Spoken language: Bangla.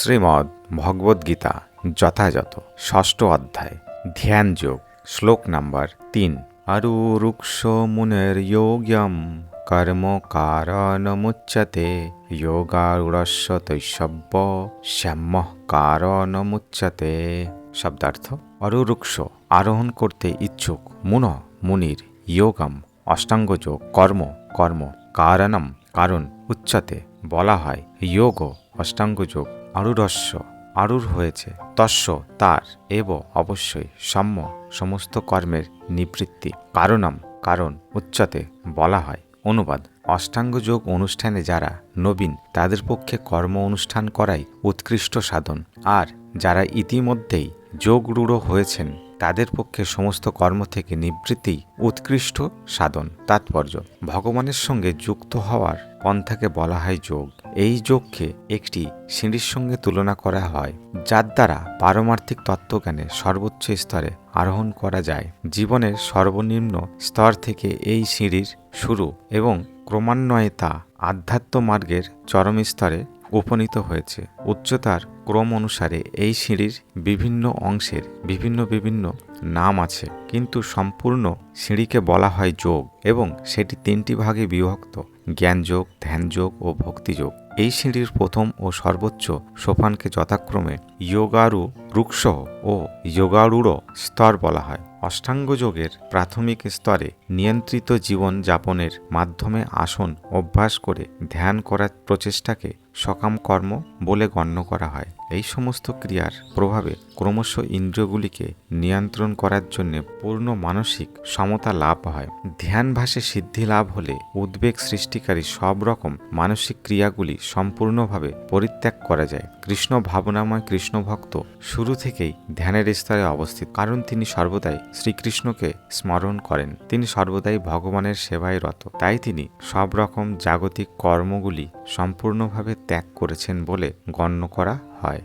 শ্রীমদ্ ভগবদ্গীতা যথাযথ ষষ্ঠ অধ্যায় ধ্যান যোগ শ্লোক নাম্বার ৩ আরুরুক্ষ মুনের যোগ্যম কর্ম কারণমুচ্যতে যোগারূঢ়স্য তৈষব্য শ্যাম্যঃ কারণমুচ্যতে। শব্দার্থ: অরুরুক্ষ আরোহণ করতে ইচ্ছুক মুনির যোগম অষ্টাঙ্গ যোগ কর্ম কারণম কারণ উচ্যতে বলা হয় যোগ অষ্টাঙ্গ যোগ আরূঢ়স্য আরূঢ় হয়েছে তস্য তার এব অবশ্যই সাম্য সমস্ত কর্মের নিবৃত্তি কারণম কারণ উচ্যতে বলা হয়। অনুবাদ: অষ্টাঙ্গ যোগ অনুষ্ঠানে যারা নবীন তাদের পক্ষে কর্ম অনুষ্ঠান করাই উৎকৃষ্ট সাধন, আর যারা ইতিমধ্যেই যোগরূঢ় হয়েছেন তাদের পক্ষে সমস্ত কর্ম থেকে নিবৃত্তি উৎকৃষ্ট সাধন। তাৎপর্য: ভগবানের সঙ্গে যুক্ত হওয়ার পন্থাকে বলা হয় যোগ। এই যোগকে একটি সিঁড়ির সঙ্গে তুলনা করা হয়, যার দ্বারা পারমার্থিক তত্ত্বজ্ঞানের সর্বোচ্চ স্তরে আরোহণ করা যায়। জীবনের সর্বনিম্ন স্তর থেকে এই সিঁড়ির শুরু এবং ক্রমান্বয়ে তা আধ্যাত্ম মার্গের চরম স্তরে উপনীত হয়েছে। উচ্চতার ক্রম অনুসারে এই সিঁড়ির বিভিন্ন অংশের বিভিন্ন নাম আছে, কিন্তু সম্পূর্ণ সিঁড়িকে বলা হয় যোগ এবং সেটি 3টি ভাগে বিভক্ত: জ্ঞানযোগ, ধ্যানযোগ ও ভক্তিযোগ। এই সিঁড়ির প্রথম ও সর্বোচ্চ সোপানকে যথাক্রমে যোগারূঢ় ও যোগারূঢ় স্তর বলা হয়। অষ্টাঙ্গ যোগের প্রাথমিক স্তরে নিয়ন্ত্রিত জীবন যাপনের মাধ্যমে আসন অভ্যাস করে ধ্যান করার প্রচেষ্টাকে সকাম কর্ম বলে গণ্য করা হয়। এই সমস্ত ক্রিয়ার প্রভাবে ক্রমশ ইন্দ্রিয়গুলিকে নিয়ন্ত্রণ করার জন্য পূর্ণ মানসিক সমতা লাভ হয়। ধ্যানভাসে সিদ্ধি লাভ হলে উদ্বেগ সৃষ্টিকারী সব রকম মানসিক ক্রিয়াগুলি সম্পূর্ণভাবে পরিত্যাগ করা যায়। কৃষ্ণ ভাবনাময় কৃষ্ণ ভক্ত শুরু থেকেই ধ্যানের স্তরে অবস্থিত, কারণ তিনি সর্বদাই শ্রীকৃষ্ণকে স্মরণ করেন। তিনি সর্বদাই ভগবানের সেবায় রত, তাই তিনি সব রকম জাগতিক কর্মগুলি সম্পূর্ণভাবে ত্যাগ করেছেন বলে গণ্য করা হয়।